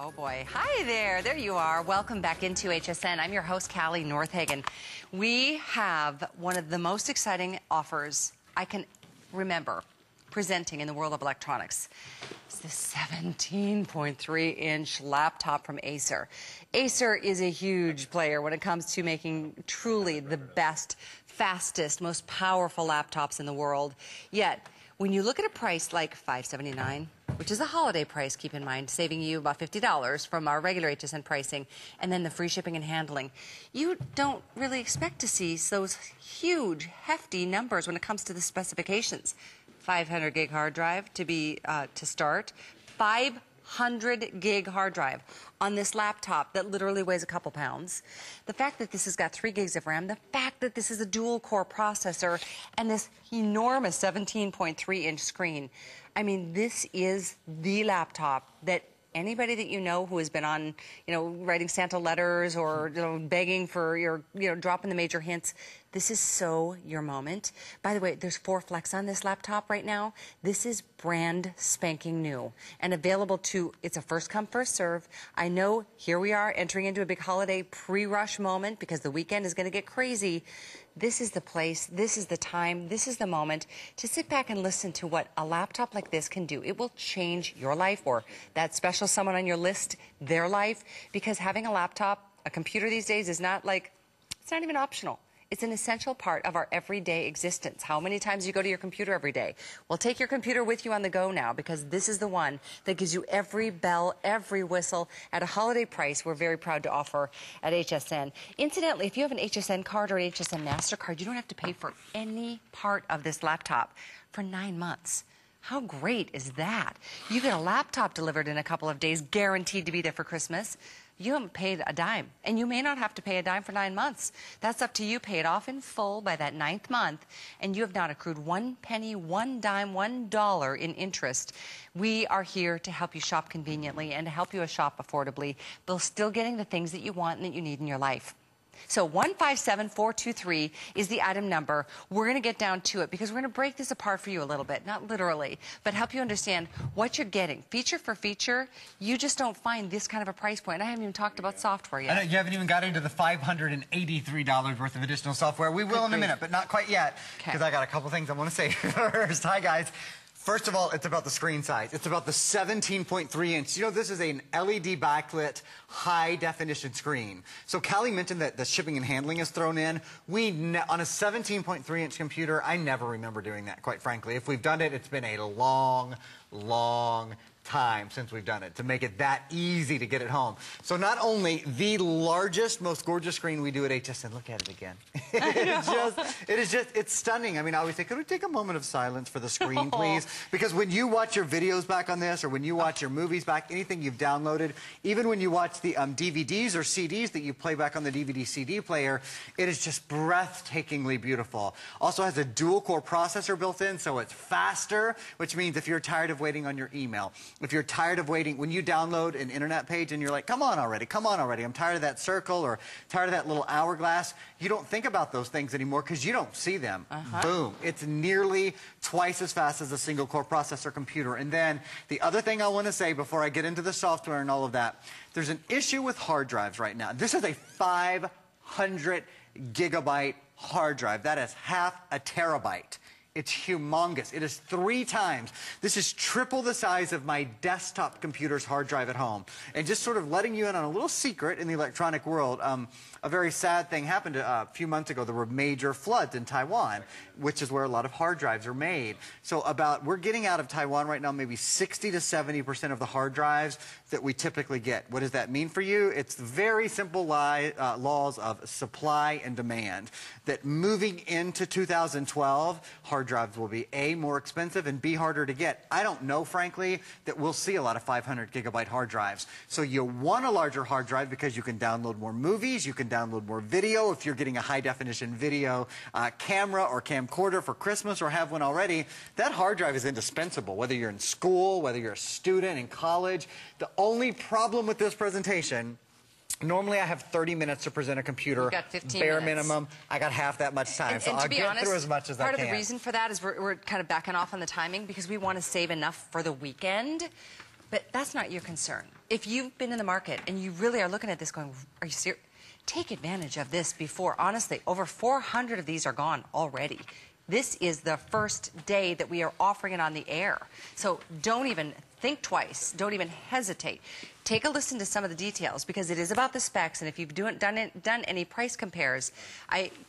Oh boy. Hi there. There you are. Welcome back into HSN. I'm your host, Callie Northagen. We have one of the most exciting offers I can remember presenting in the world of electronics. It's the 17.3-inch laptop from Acer. Acer is a huge player when it comes to making truly the best, fastest, most powerful laptops in the world. Yet, when you look at a price like $579, which is a holiday price, keep in mind, saving you about $50 from our regular HSN pricing, and then the free shipping and handling, you don't really expect to see those huge, hefty numbers when it comes to the specifications. 500 gig hard drive to start, 500 gig hard drive on this laptop that literally weighs a couple pounds. The fact that this has got 3 gigs of RAM, the fact that this is a dual core processor, and this enormous 17.3-inch screen. I mean, this is the laptop that anybody that you know who has been on, writing Santa letters or, begging for your, dropping the major hints, this is so your moment. By the way, there's 4 Flex on this laptop right now. This is brand spanking new and available to, it's a first come, first serve. I know here we are entering into a big holiday pre-rush moment because the weekend is going to get crazy. This is the place, this is the time, this is the moment to sit back and listen to what a laptop like this can do. It will change your life or that special someone on your list, their life, because having a laptop, a computer these days is not like, it's not even optional. It's an essential part of our everyday existence. How many times do you go to your computer every day? Well, take your computer with you on the go now because this is the one that gives you every bell, every whistle at a holiday price we're very proud to offer at HSN. Incidentally, if you have an HSN card or an HSN MasterCard, you don't have to pay for any part of this laptop for 9 months. How great is that? You get a laptop delivered in a couple of days, guaranteed to be there for Christmas. You haven't paid a dime, and you may not have to pay a dime for 9 months. That's up to you. Pay it off in full by that 9th month, and you have not accrued 1 penny, 1 dime, $1 in interest. We are here to help you shop conveniently and to help you shop affordably, but still getting the things that you want and that you need in your life. So 157423 is the item number. We're going to get down to it because we're going to break this apart for you a little bit, not literally, but help you understand what you're getting. Feature for feature, you just don't find this kind of a price point. I haven't even talked about software yet. I know, you haven't even got into the $583 worth of additional software. We will in a minute, but not quite yet, because I got a couple things I want to say first. Hi, guys. First of all, it's about the screen size. It's about the 17.3-inch. You know, this is an LED backlit, high-definition screen. So Callie mentioned that the shipping and handling is thrown in. On a 17.3-inch computer, I never remember doing that, quite frankly. If we've done it, it's been a long, long time since we've done it to make it that easy to get it home. So not only the largest, most gorgeous screen we do at HSN, look at it again. It's stunning. I mean, I always say, could we take a moment of silence for the screen, please? Because when you watch your videos back on this, or when you watch your movies back, anything you've downloaded, even when you watch the DVDs or CDs that you play back on the DVD CD player, it is just breathtakingly beautiful. Also has a dual core processor built in, so it's faster, which means if you're tired of waiting on your email, if you're tired of waiting, when you download an internet page and you're like, come on already, I'm tired of that circle or tired of that little hourglass, you don't think about those things anymore because you don't see them. Boom. It's nearly twice as fast as a single core processor computer. And then the other thing I want to say before I get into the software and all of that, there's an issue with hard drives right now. This is a 500 gigabyte hard drive. That is half a terabyte. It's humongous. It is 3 times. This is triple the size of my desktop computer's hard drive at home. And just sort of letting you in on a little secret in the electronic world, a very sad thing happened a few months ago. There were major floods in Taiwan, which is where a lot of hard drives are made. So we're getting out of Taiwan right now maybe 60 to 70% of the hard drives that we typically get. What does that mean for you? It's very simple laws of supply and demand. That moving into 2012, hard drives will be A, more expensive, and B, harder to get. I don't know, frankly, that we'll see a lot of 500 gigabyte hard drives. So you want a larger hard drive because you can download more movies, you can download more video. If you're getting a high definition video camera or camcorder for Christmas or have one already, that hard drive is indispensable, whether you're in school, whether you're a student in college. The only problem with this presentation, normally I have 30 minutes to present a computer. You've got 15 bare minutes. minimum. I got half that much time, so I'll get through as much as I can. Part of the reason for that is we're kind of backing off on the timing because we want to save enough for the weekend. But that's not your concern. If you've been in the market and you really are looking at this going, are you serious? Take advantage of this before. Honestly, over 400 of these are gone already. This is the first day that we are offering it on the air. So don't even think twice. Don't even hesitate. Take a listen to some of the details because it is about the specs. And if you've done any price compares,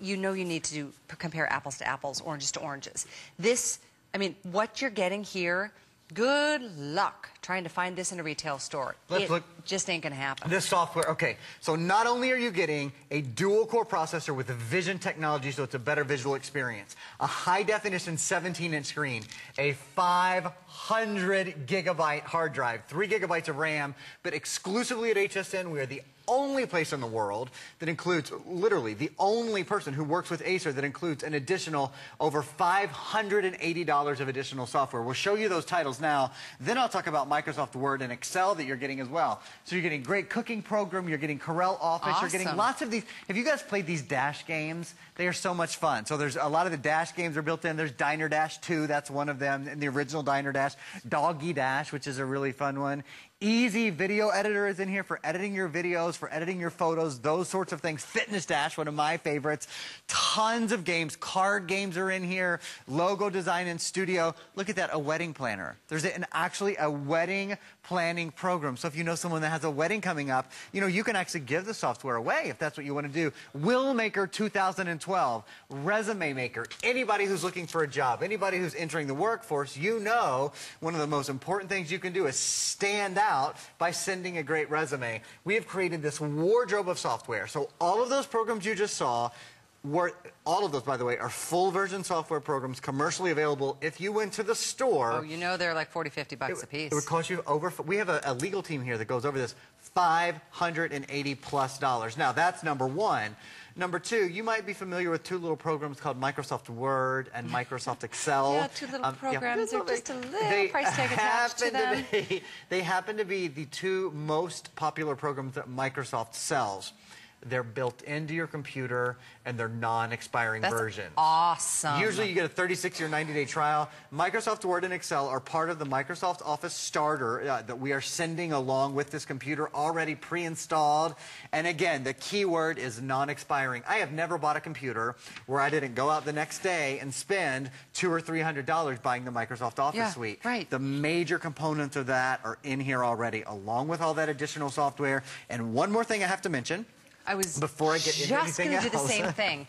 you know you need to compare apples to apples, oranges to oranges. This, I mean, what you're getting here, good luck trying to find this in a retail store. It just ain't going to happen. This software, okay. So not only are you getting a dual-core processor with the vision technology, so it's a better visual experience, a high-definition 17-inch screen, a 500-gigabyte hard drive, 3 gigabytes of RAM, but exclusively at HSN, we are the only place in the world that includes, literally, the only person who works with Acer that includes an additional over $580 of additional software. We'll show you those titles now. Then I'll talk about Microsoft Word and Excel that you're getting as well. So you're getting great cooking program, you're getting Corel Office, awesome. You're getting lots of these. Have you guys played these Dash games? They are so much fun. So there's a lot of the Dash games are built in. There's Diner Dash 2, that's one of them, and the original Diner Dash. Doggy Dash, which is a really fun one. Easy Video Editor is in here for editing your videos, for editing your photos, those sorts of things. Fitness Dash, one of my favorites. Tons of games. Card games are in here. Logo design and studio. Look at that, a wedding planner. There's actually a wedding planning program. So if you know someone that has a wedding coming up, you know, you can actually give the software away if that's what you want to do. Will Maker 2012, Resume Maker. Anybody who's looking for a job, anybody who's entering the workforce, you know one of the most important things you can do is stand out by sending a great resume. We have created this wardrobe of software. So all of those programs you just saw, all of those, by the way, are full version software programs commercially available. If you went to the store... Oh, you know they're like 40, 50 bucks a piece. It would cost you over... We have a legal team here that goes over this, $580+. Now, that's number one. Number two, you might be familiar with two little programs called Microsoft Word and Microsoft Excel. Yeah, two little programs. They're just a little price tag attached to them. They happen to be the two most popular programs that Microsoft sells. They're built into your computer, and they're non-expiring versions. Awesome. Usually you get a 36 or 90-day trial. Microsoft Word and Excel are part of the Microsoft Office Starter that we are sending along with this computer already pre-installed. And again, the key word is non-expiring. I have never bought a computer where I didn't go out the next day and spend $200 or $300 buying the Microsoft Office Suite. Right. The major components of that are in here already, along with all that additional software. And one more thing I have to mention. I was before I get into anything else. Just going to do the same thing.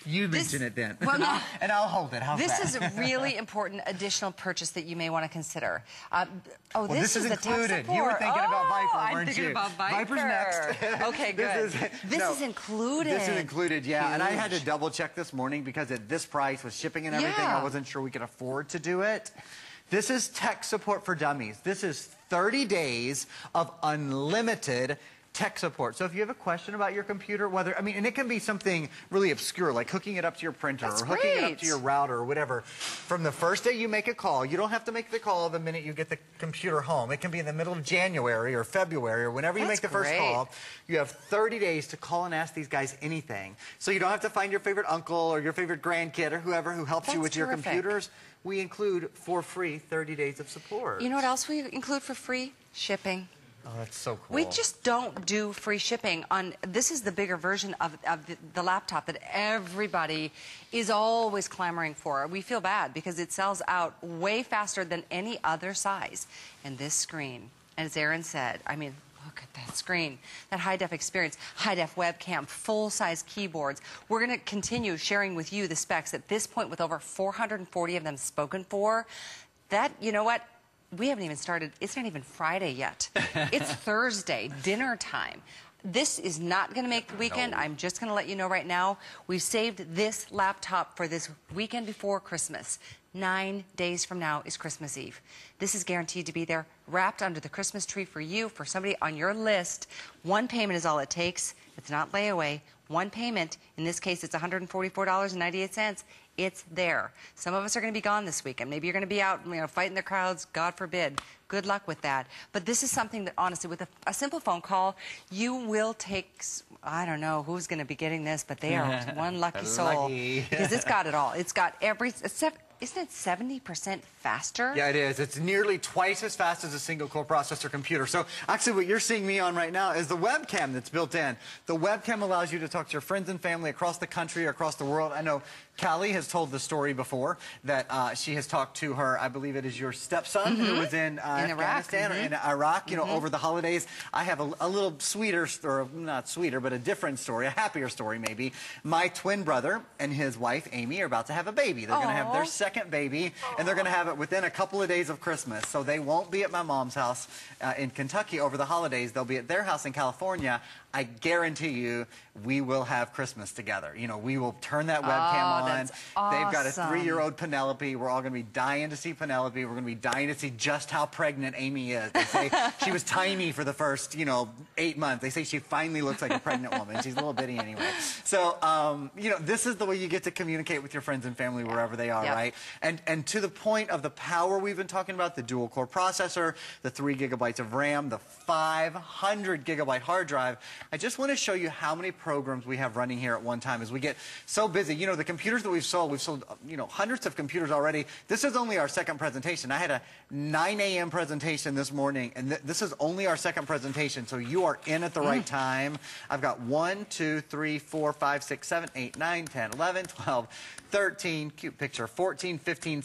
You mention it then. Well, no. And I'll hold it. How's this that? is a really important additional purchase that you may want to consider. This is included. You were thinking about Viper, weren't you? I'm thinking about Viper. Viper's next. Okay, good. This is included. This is included, yeah. Huge. And I had to double check this morning because at this price with shipping and everything, I wasn't sure we could afford to do it. This is tech support for dummies. This is 30 days of unlimited tech support. So if you have a question about your computer, and it can be something really obscure, like hooking it up to your printer or hooking it up to your router or whatever. From the first day you make a call, you don't have to make the call the minute you get the computer home. It can be in the middle of January or February or whenever you make the first call. You have 30 days to call and ask these guys anything. So you don't have to find your favorite uncle or your favorite grandkid or whoever who helps you with your computers. We include for free 30 days of support. You know what else we include for free? Shipping. Oh, that's so cool. We just don't do free shipping on. This is the bigger version of the laptop that everybody is always clamoring for. We feel bad because it sells out way faster than any other size. And this screen, as Aaron said, I mean, look at that screen, that high-def experience, high-def webcam, full-size keyboards. We're going to continue sharing with you the specs at this point with over 440 of them spoken for. That, you know what? We haven't even started. It's not even Friday yet. It's Thursday, dinner time. This is not going to make the weekend. I'm just going to let you know right now. We've saved this laptop for this weekend before Christmas. 9 days from now is Christmas Eve. This is guaranteed to be there, wrapped under the Christmas tree for you, for somebody on your list. One payment is all it takes. It's not layaway. One payment. In this case, it's $144.98. It's there. Some of us are going to be gone this weekend. Maybe you're going to be out, fighting the crowds. God forbid. Good luck with that. But this is something that, honestly, with a simple phone call, you will take. I don't know who's going to be getting this, but they are one lucky soul because it's got it all. It's got isn't it 70% faster? Yeah, it is. It's nearly twice as fast as a single-core processor computer. So actually what you're seeing me on right now is the webcam that's built in. The webcam allows you to talk to your friends and family across the country, across the world. I know Callie has told the story before that she has talked to her, I believe it is your stepson who was in Afghanistan or in Iraq, you know, over the holidays. I have a little sweeter, or not sweeter, but a different story, a happier story maybe. My twin brother and his wife, Amy, are about to have a baby. They're going to have their second baby, and they're going to have it within a couple of days of Christmas. So they won't be at my mom's house in Kentucky over the holidays. They'll be at their house in California. I guarantee you we will have Christmas together. You know, we will turn that webcam on. That's awesome. They've got a 3-year-old Penelope. We're all going to be dying to see Penelope. We're going to be dying to see just how pregnant Amy is. They say she was tiny for the first, 8 months. They say she finally looks like a pregnant woman. She's a little bitty anyway. So, this is the way you get to communicate with your friends and family wherever they are, right? And to the point of the power we've been talking about, the dual-core processor, the 3 gigabytes of RAM, the 500 gigabyte hard drive, I just want to show you how many programs we have running here at one time as we get so busy. You know, the computers that we've sold, hundreds of computers already. This is only our second presentation. I had a 9 a.m. presentation this morning, and this is only our second presentation, so you are in at the right time. I've got 1, 2, 3, 4, 5, 6, 7, 8, 9, 10, 11, 12, 13, cute picture, 14, 15,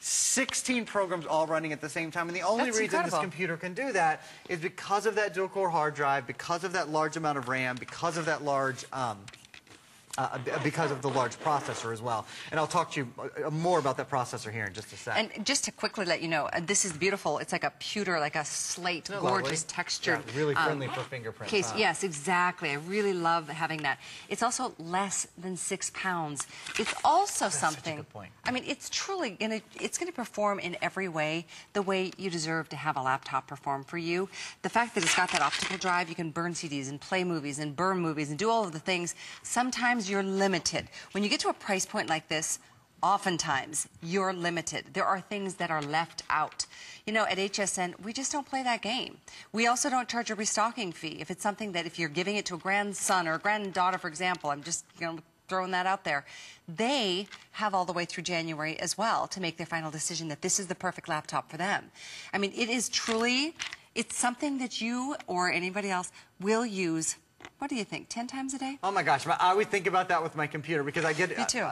16 programs all running at the same time. And the only reason this computer can do that is because of that dual-core hard drive, because of that large amount of RAM, because of that large... because of the large processor as well. And I'll talk to you more about that processor here in just a sec. And just to quickly let you know, this is beautiful. It's like a pewter, like a slate, gorgeous textured. Yeah, really friendly for fingerprints. Case. Yes, exactly. I really love having that. It's also less than 6 pounds. It's also something. Such a good point. I mean, it's truly gonna perform in every way the way you deserve to have a laptop perform for you. The fact that it's got that optical drive, you can burn CDs and play movies and burn movies and do all of the things. Sometimes you're limited. When you get to a price point like this, oftentimes you're limited. There are things that are left out. You know, at HSN, we just don't play that game. We also don't charge a restocking fee. If it's something that if you're giving it to a grandson or a granddaughter, for example, I'm just, throwing that out there, they have all the way through January as well to make their final decision that this is the perfect laptop for them. I mean, it is truly, it's something that you or anybody else will use. What do you think, 10 times a day? Oh my gosh, I always think about that with my computer because I get Me too.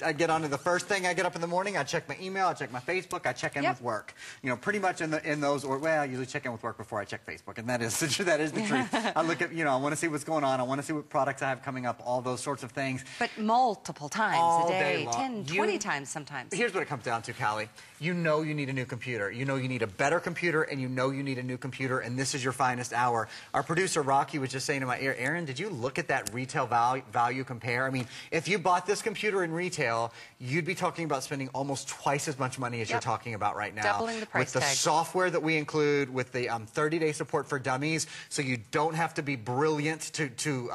I get onto the first thing I get up in the morning, I check my email, I check my Facebook, I check in with work. Pretty much in those, or well, I usually check in with work before I check Facebook, and that is the truth. I look at, I want to see what's going on, I want to see what products I have coming up, all those sorts of things. But multiple times all a day, long. 10, 20 times sometimes. Here's what it comes down to, Callie. You know you need a new computer. You know you need a better computer, and you know you need a new computer, and this is your finest hour. Our producer, Rocky, was just saying to my ear, Aaron, did you look at that retail value compare? I mean, if you bought this computer in retail, you'd be talking about spending almost twice as much money as you're talking about right now. Doubling the price tag. With the software that we include, with the 30-day support for dummies, so you don't have to be brilliant to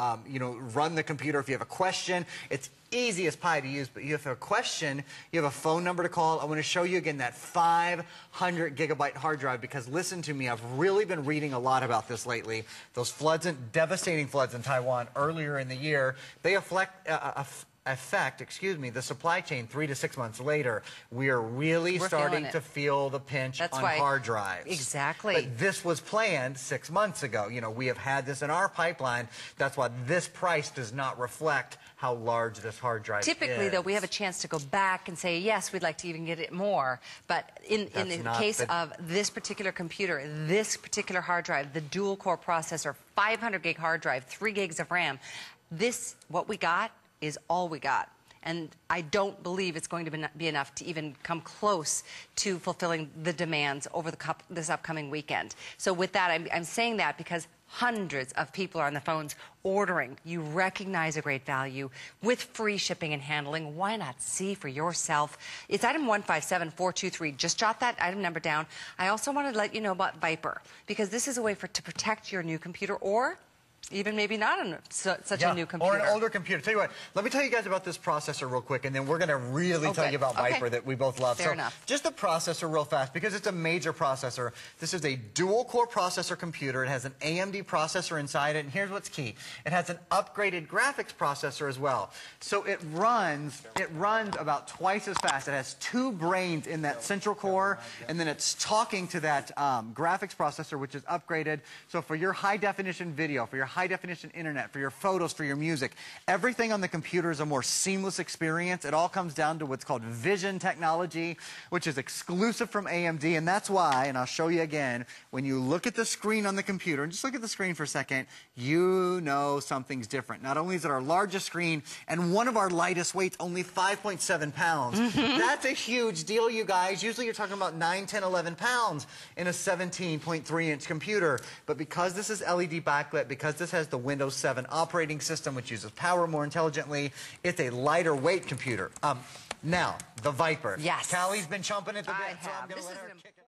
run the computer. If you have a question, it's easy as pie to use, but you have a question, you have a phone number to call. I want to show you again that 500 gigabyte hard drive because listen to me, I've really been reading a lot about this lately. Those devastating floods in Taiwan earlier in the year, they affect the supply chain 3 to 6 months later. We are really starting to feel the pinch on hard drives. Exactly. But this was planned 6 months ago. We have had this in our pipeline. That's why this price does not reflect how large this hard drive is. Typically, though, we have a chance to go back and say, yes, we'd like to even get it more. But in the case of this particular computer, this particular hard drive, the dual-core processor, 500 gig hard drive, 3 gigs of RAM, what we got is all we got. And I don't believe it's going to be enough to even come close to fulfilling the demands over this upcoming weekend. So with that, I'm saying that because hundreds of people are on the phones ordering. You recognize a great value with free shipping and handling. Why not see for yourself? It's item 157423. Just jot that item number down. I also wanted to let you know about Viper because this is a way to protect your new computer or even maybe not on such a new computer. Or an older computer. Tell you what, let me tell you guys about this processor real quick, and then we're going to really tell you about Viper that we both love. Fair enough. Just the processor real fast, because it's a major processor. This is a dual-core processor computer. It has an AMD processor inside it, and here's what's key. It has an upgraded graphics processor as well. So it runs about twice as fast. It has 2 brains in that central core, and then it's talking to that graphics processor, which is upgraded. So for your high-definition video, for your high-definition internet, for your photos, for your music, everything on the computer is a more seamless experience. It all comes down to what's called vision technology, which is exclusive from AMD, and that's why, and I'll show you again, when you look at the screen on the computer, and just look at the screen for a second, you know something's different. Not only is it our largest screen, and one of our lightest weights, only 5.7 pounds. That's a huge deal, you guys. Usually you're talking about 9, 10, 11 pounds in a 17.3-inch computer, but because this is LED backlit, because this has the Windows 7 operating system, which uses power more intelligently, it's a lighter weight computer. Now, the Viper. Yes. Callie's been chomping at the bit, so I'm have. going to This let is her an kick it.